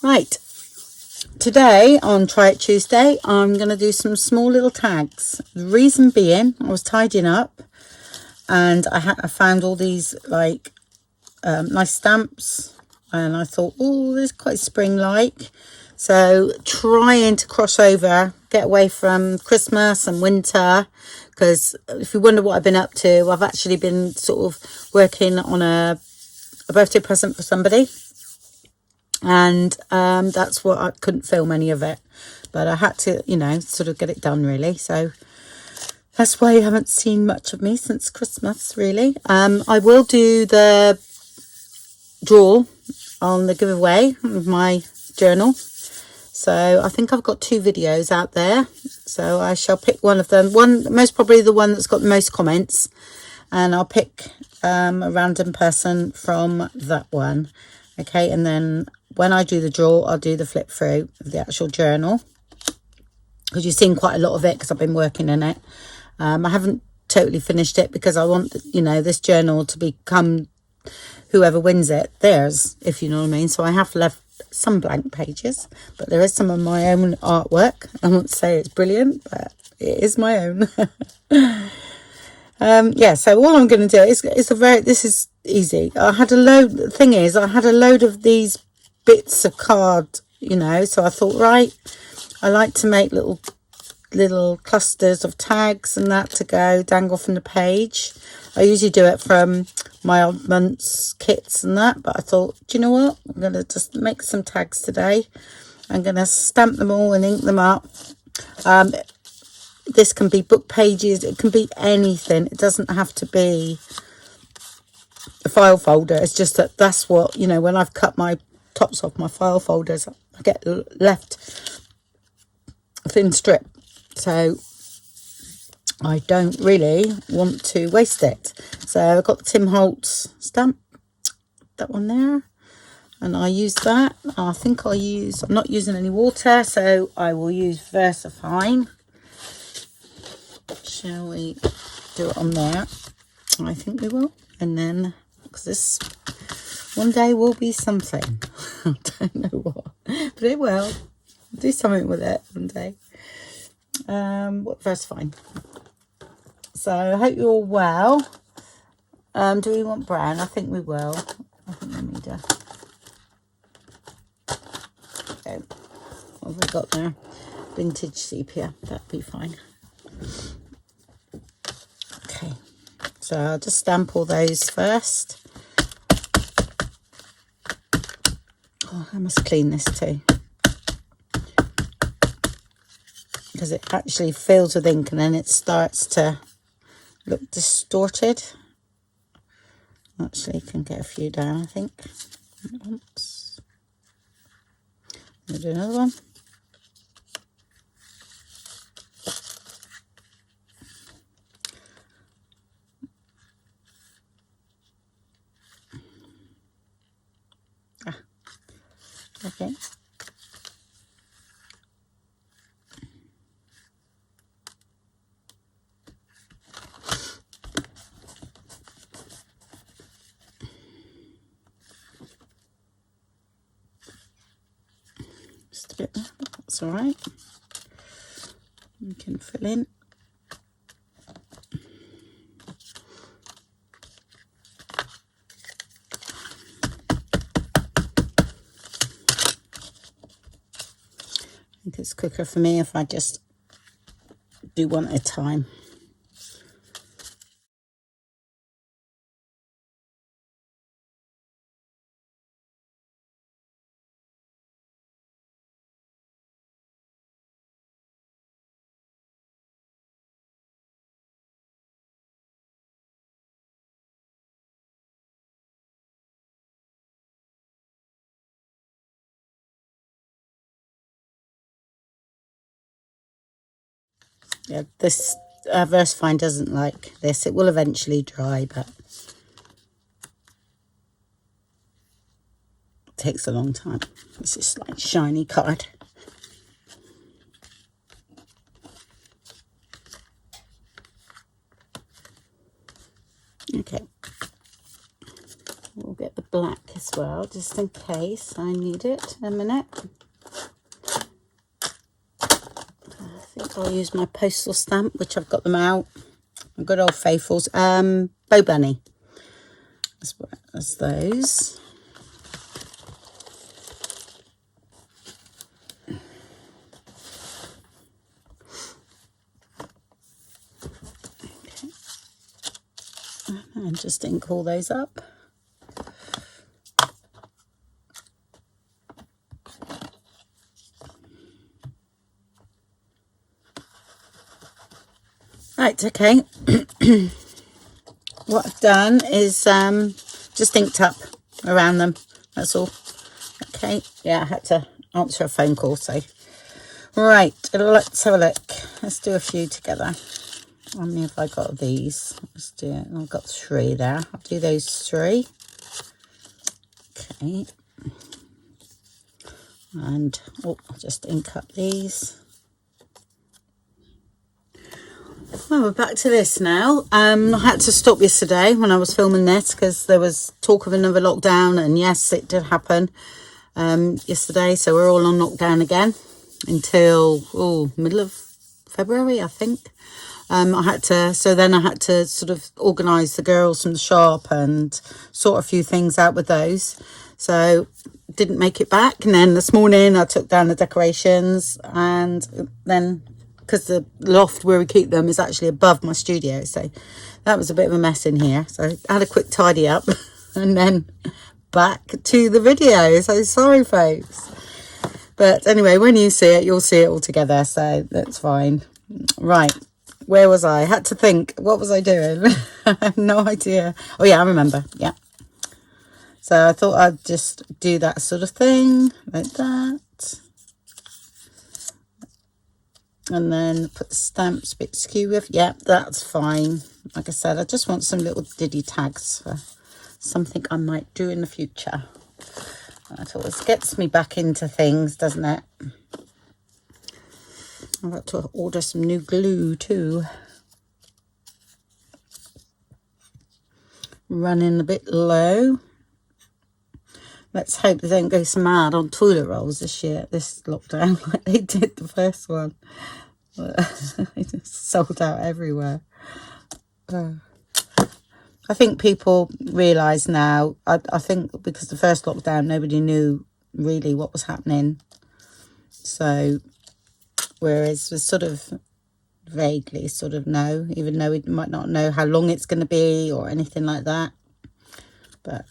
Right, today on Try It Tuesday, I'm going to do some small little tags. The reason being, I was tidying up and I found all these like nice stamps, and I thought, oh, this is quite spring-like. So trying to cross over, get away from Christmas and winter, because if you wonder what I've been up to, I've actually been sort of working on a birthday present for somebody. And that's what I couldn't film any of it, but I had to, you know, sort of get it done really. So that's why you haven't seen much of me since Christmas, really. I will do the draw on the giveaway of my journal. So I think I've got 2 videos out there. So I shall pick one of them. Most probably the one that's got the most comments. And I'll pick a random person from that one. Okay, and then when I do the draw, I'll do the flip through of the actual journal, because you've seen quite a lot of it because I've been working in it. I haven't totally finished it because I want, you know, this journal to become whoever wins it theirs, if you know what I mean. So I have left some blank pages, but there is some of my own artwork. I won't say it's brilliant, but it is my own. Yeah, so all I'm going to do is this is easy. I had a load of these bits of card, you know, so I thought, right, I like to make little clusters of tags and that to go dangle from the page. I usually do it from my old month's kits and that, but I thought, do you know what, I'm going to just make some tags today. I'm going to stamp them all and ink them up. This can be book pages, it can be anything. It doesn't have to be a file folder. It's just that's what, you know, when I've cut my tops off my file folders, I get left a thin strip. So I don't really want to waste it. So I've got the Tim Holtz stamp, that one there. And I use that. I think I'm not using any water, so I will use VersaFine. Shall we do it on there? I think we will. And then, because this one day will be something. I don't know what, but it will. Do something with it one day. VersaFine. So I hope you're all well. Do we want brown? I think we will. I think we need a... Okay. What have we got there? Vintage sepia. That'd be fine. Okay, so I'll just stamp all those first. Oh, I must clean this too, because it actually fills with ink and then it starts to look distorted. Actually, can get a few down, I think. Oops. I'll do another one. Okay. Just a bit there, but that's all right. You can fill in. I think it's quicker for me if I just do one at a time. Yeah, this VersaFine doesn't like this. It will eventually dry, but it takes a long time. This is like shiny card. Okay. We'll get the black as well, just in case I need it in a minute. I think I'll use my postal stamp, which I've got them out. Good old faithfuls. Bow Bunny. As well as those. Okay. And just ink all those up. Right, okay. What I've done is just inked up around them. That's all. Okay, yeah, I had to answer a phone call, so. Right, let's have a look. Let's do a few together. How many have I got of these? Let's do it. I've got 3 there. I'll do those 3. Okay. And I'll just ink up these. Well, we're back to this now. I had to stop yesterday when I was filming this because there was talk of another lockdown, and yes, it did happen yesterday. So we're all on lockdown again until middle of February, I think. I had to sort of organise the girls from the shop and sort a few things out with those. So didn't make it back, and then this morning I took down the decorations, and then because the loft where we keep them is actually above my studio, so that was a bit of a mess in here. So I had a quick tidy up and then back to the video. So sorry, folks. But anyway, when you see it, you'll see it all together, so that's fine. Right, where was I? Had to think. What was I doing? I have no idea. Oh yeah, I remember. Yeah. So I thought I'd just do that sort of thing like that. And then put the stamps a bit skew with. Yeah, that's fine. Like I said, I just want some little diddy tags for something I might do in the future. That always gets me back into things, doesn't it? I've got to order some new glue too. Running a bit low. Let's hope they don't go so mad on toilet rolls this year, this lockdown, like they did the first one. They just sold out everywhere. I think people realise now, I think because the first lockdown, nobody knew really what was happening. So, whereas we sort of vaguely sort of know, even though we might not know how long it's going to be or anything like that. But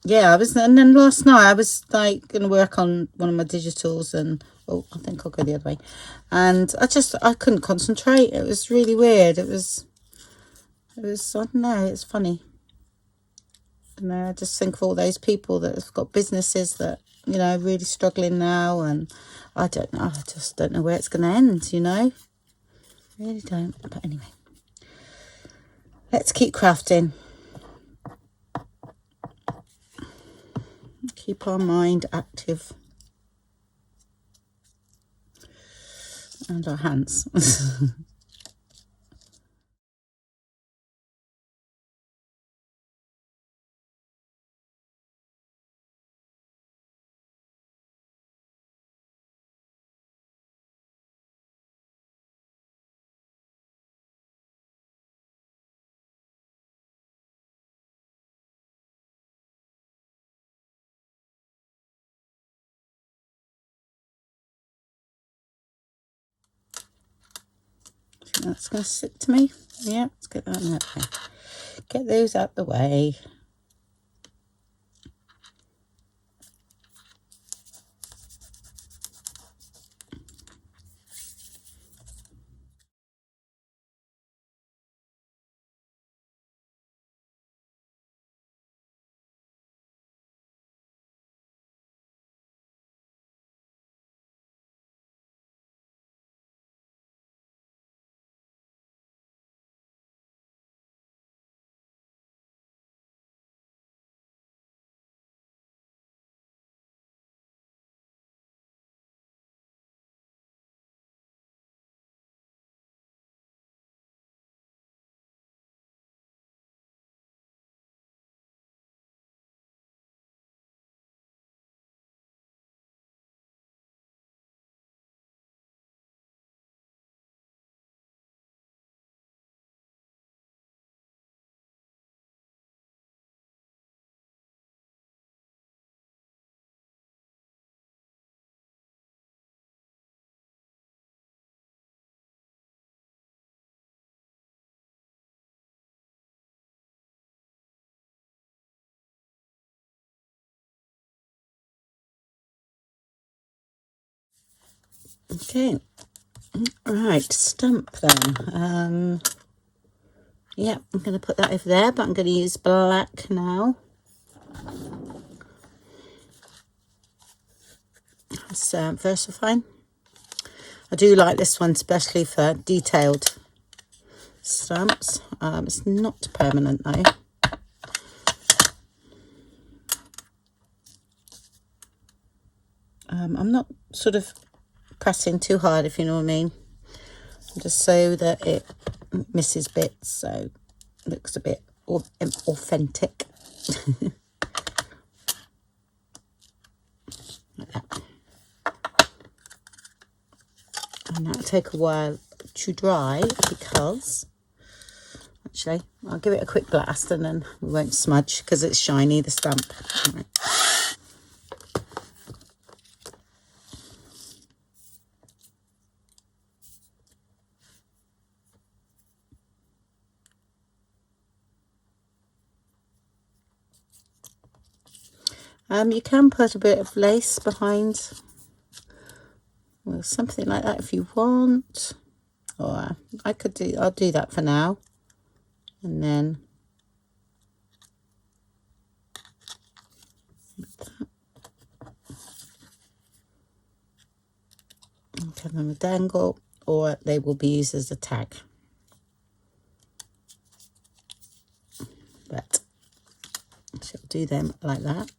yeah, and then last night I was like going to work on one of my digitals, and I think I'll go the other way, and I couldn't concentrate. It was really weird. It was I don't know, it's funny. And I just think of all those people that have got businesses that, you know, really struggling now, and I don't know, I just don't know where it's going to end, you know. Really don't. But anyway, let's keep crafting. Keep our mind active. And our hands. That's going to stick to me. Yeah, let's get that out there. Get those out the way. Okay, right, stamp then. Yeah, I'm going to put that over there, but I'm going to use black now. It's VersaFine. I do like this one, especially for detailed stamps. It's not permanent though. I'm not sort of pressing too hard, if you know what I mean, just so that it misses bits, so it looks a bit authentic. Like that. And that'll take a while to dry because, actually, I'll give it a quick blast and then we won't smudge because it's shiny, the stamp. Right. You can put a bit of lace behind, or something like that if you want, or I'll do that for now, and then put them a dangle, or they will be used as a tag. But she'll do them like that.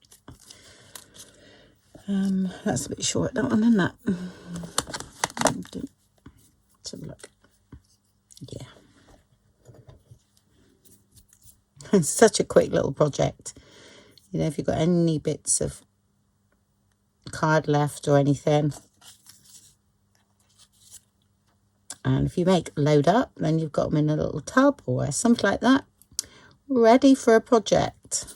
That's a bit short, that one, isn't that? Let's have a look. Yeah. It's such a quick little project. You know, if you've got any bits of card left or anything, and if you make load up, then you've got them in a little tub or something like that, ready for a project.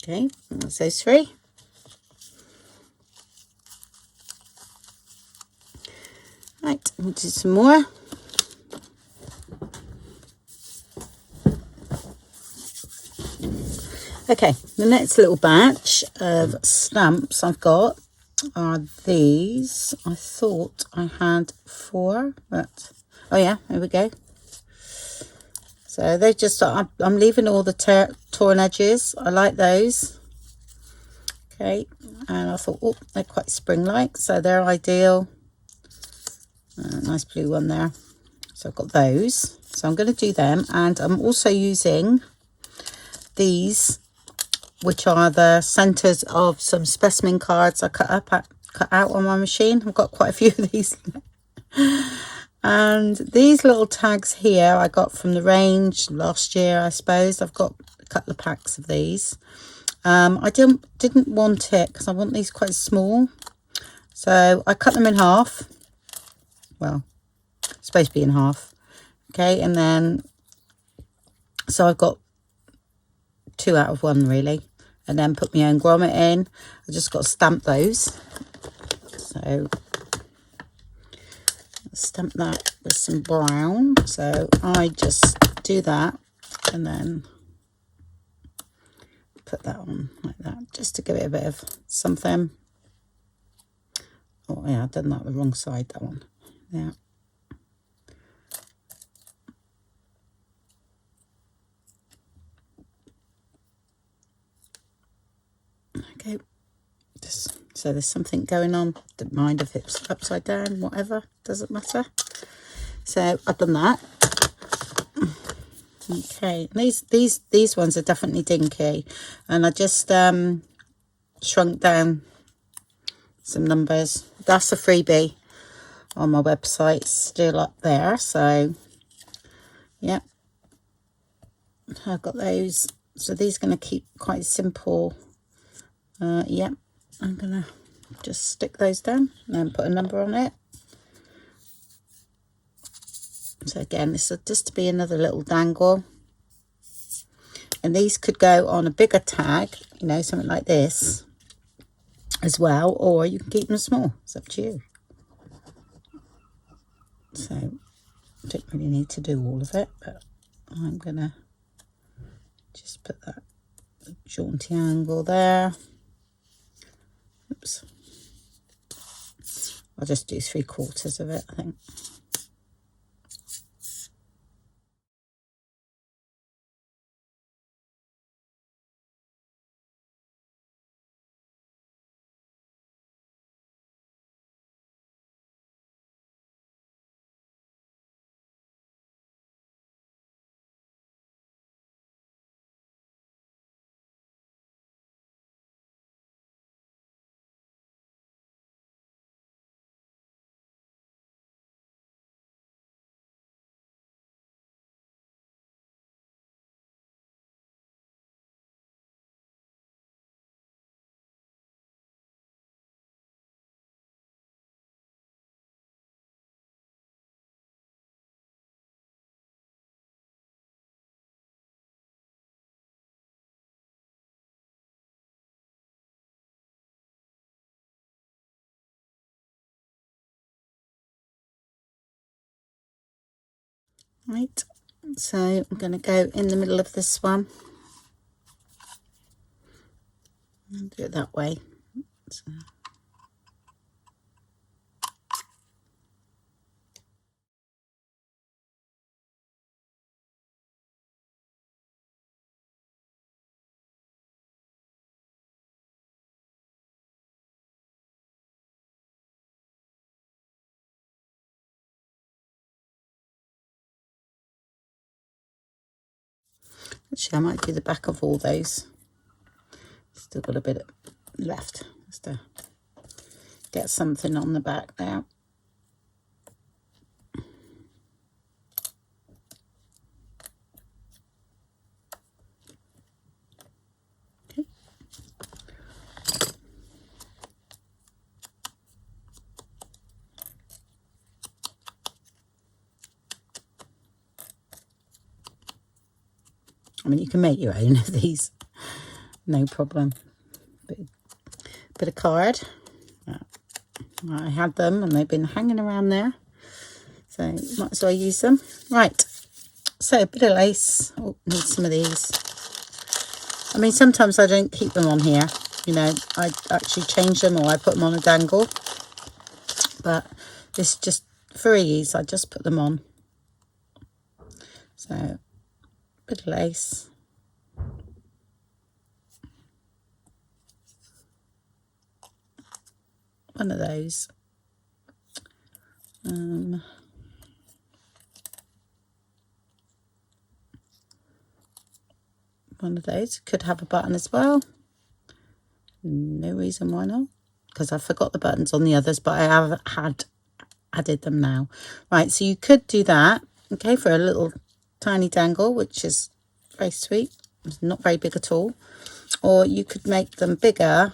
Okay, that's those three. Right, we'll do some more. Okay, the next little batch of stamps I've got are these. I thought I had 4, but oh yeah, there we go. So they just, I'm leaving all the torn edges. I like those. Okay, and I thought, oh, they're quite spring-like, so they're ideal. Nice blue one there. So I've got those. So I'm going to do them, and I'm also using these, which are the centers of some specimen cards I cut out on my machine. I've got quite a few of these. And these little tags here I got from the range last year, I suppose. I've got a couple of packs of these. I didn't want it because I want these quite small, so I cut them in half. Well, it's supposed to be in half. Okay, and then so I've got 2 out of 1 really, and then put my own grommet in. I just got to stamp those. So stamp that with some brown. So I just do that and then put that on like that, just to give it a bit of something. Oh yeah, I've done that the wrong side, that one. Yeah. Okay, just so there's something going on. Don't mind if it's upside down, whatever, doesn't matter. So I've done that. Okay, these ones are definitely dinky, and I just shrunk down some numbers. That's a freebie on my website, still up there. So yeah, I've got those. So these are going to keep quite simple. Yeah, I'm going to just stick those down and then put a number on it. So again, this is just to be another little dangle. And these could go on a bigger tag, you know, something like this as well, or you can keep them small. It's up to you. So I don't really need to do all of it, but I'm going to just put that jaunty angle there. Oops. I'll just do 3/4 of it, I think. Right, so I'm going to go in the middle of this one. Do it that way. So. Actually, I might do the back of all those. Still got a bit left just to get something on the back there. Okay. I mean, you can make your own of these, no problem. Bit of card. I had them and they've been hanging around there, so might as well use them. Right, so a bit of lace. Oh, need some of these. I mean, sometimes I don't keep them on here, you know, I actually change them or I put them on a dangle, but this just for ease, I just put them on. So a bit of lace. One of those. One of those. Could have a button as well. No reason why not, because I forgot the buttons on the others, but I have added them now. Right, so you could do that, okay, for a little tiny dangle, which is very sweet. It's not very big at all. Or you could make them bigger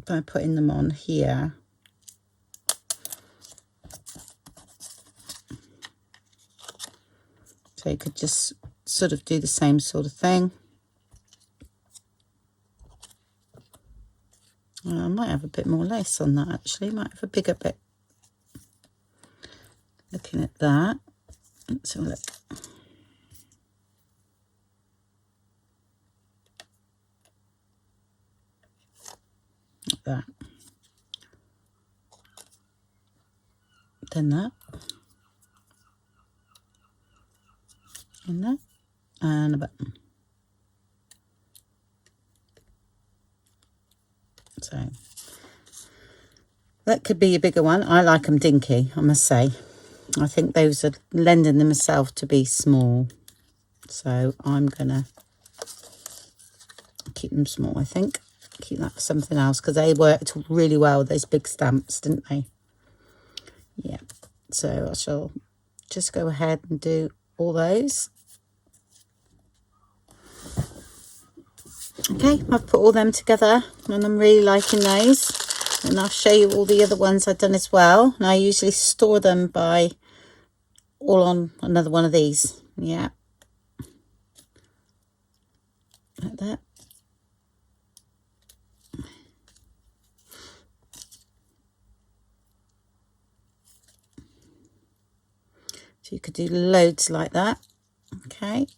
by putting them on here. So you could just sort of do the same sort of thing. I might have a bit more lace on that actually, might have a bigger bit. Looking at that, let's have a look. Like that. Then that. And that. And a button. So that could be a bigger one. I like them dinky, I must say. I think those are lending themselves to be small. So I'm going to keep them small, I think. Keep that for something else, because they worked really well with those big stamps, didn't they? Yeah. So I shall just go ahead and do all those. Okay, I've put all them together and I'm really liking those, and I'll show you all the other ones I've done as well. And I usually store them by all on another one of these. Yeah, like that. So you could do loads like that. Okay,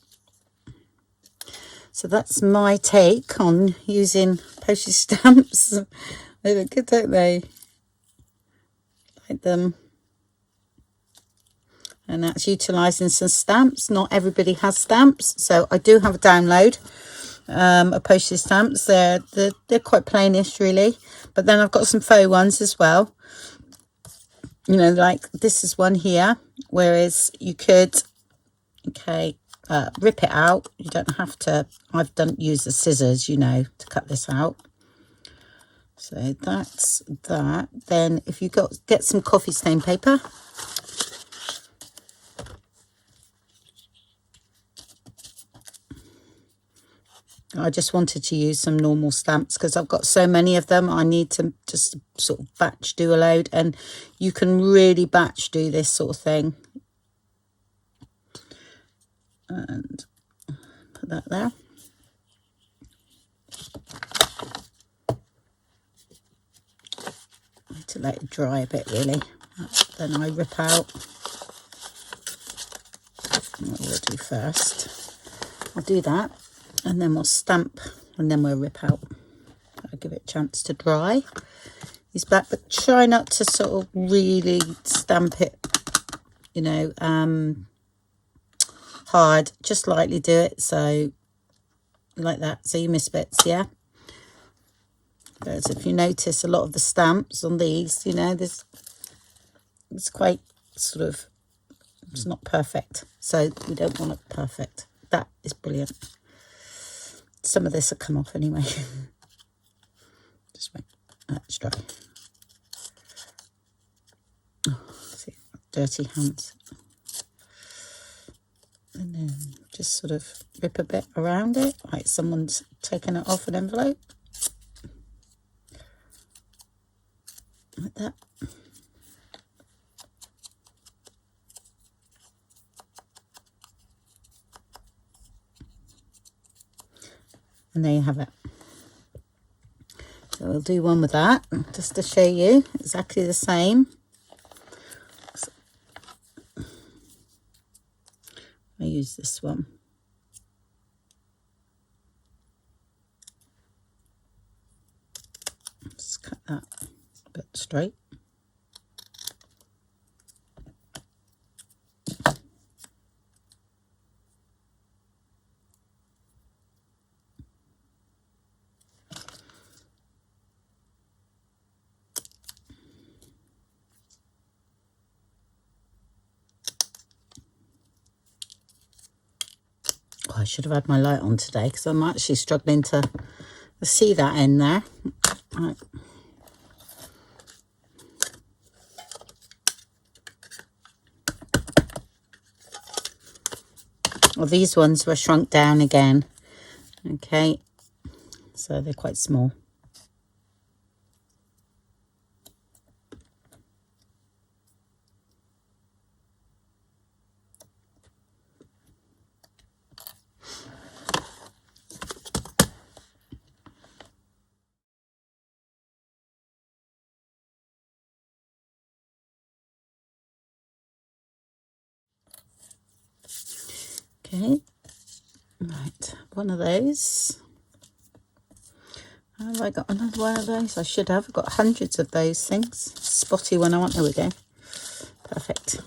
so that's my take on using postage stamps. They look good, don't they? Like them. And that's utilising some stamps. Not everybody has stamps, so I do have a download of postage stamps. They're quite plainish really, but then I've got some faux ones as well. You know, like this is one here, whereas you could, okay, rip it out. You don't have to. I've used the scissors, you know, to cut this out. So that's that. Then if you get some coffee stain paper. I just wanted to use some normal stamps because I've got so many of them. I need to just sort of batch do a load, and you can really batch do this sort of thing. And put that there. I need to let it dry a bit really. Then I rip out. What we'll do first, I'll do that, and then we'll stamp, and then we'll rip out. I'll give it a chance to dry. Use black, but try not to sort of really stamp it, you know, hard. Just lightly do it, so like that, so you miss bits. Yeah, whereas if you notice a lot of the stamps on these, you know, it's quite sort of, it's not perfect, so we don't want it perfect. That is brilliant. Some of this will come off anyway. Just wait, that's dry. Oh, see, dirty hands. And then just sort of rip a bit around it, like someone's taken it off an envelope. Like that. And there you have it. So we'll do one with that, just to show you exactly the same. I use this one. Just cut that a bit straight. Oh, I should have had my light on today because I'm actually struggling to see that in there. Right. Well, these ones were shrunk down again. Okay, so they're quite small. Okay, right, one of those. Have I got another one of those? I should have. I've got hundreds of those things. Spotty one I want. There we go. Perfect.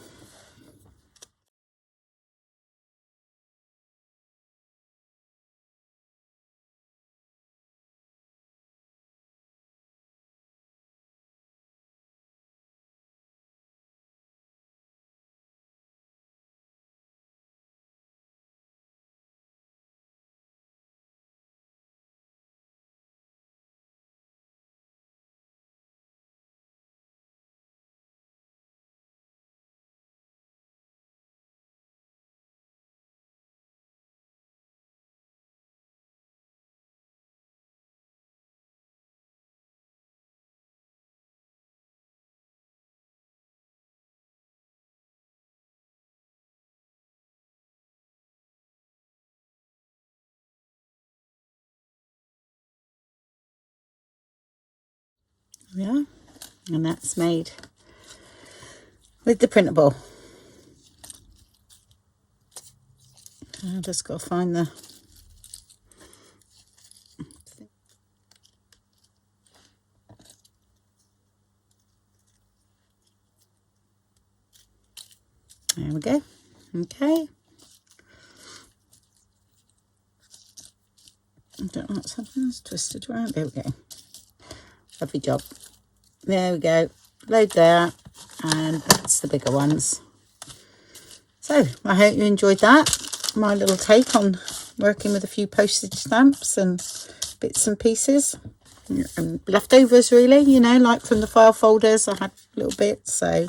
Yeah, and that's made with the printable. I just got to find the... There we go. Okay. I don't know what's happening. It's twisted around. There we go. Lovely job. There we go. Load there. And that's the bigger ones. So I hope you enjoyed that. My little take on working with a few postage stamps and bits and pieces. And leftovers, really, you know, like from the file folders. I had little bits, so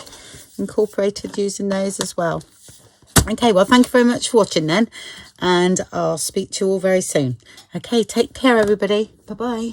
incorporated using those as well. Okay, well, thank you very much for watching then, and I'll speak to you all very soon. Okay, take care, everybody. Bye-bye.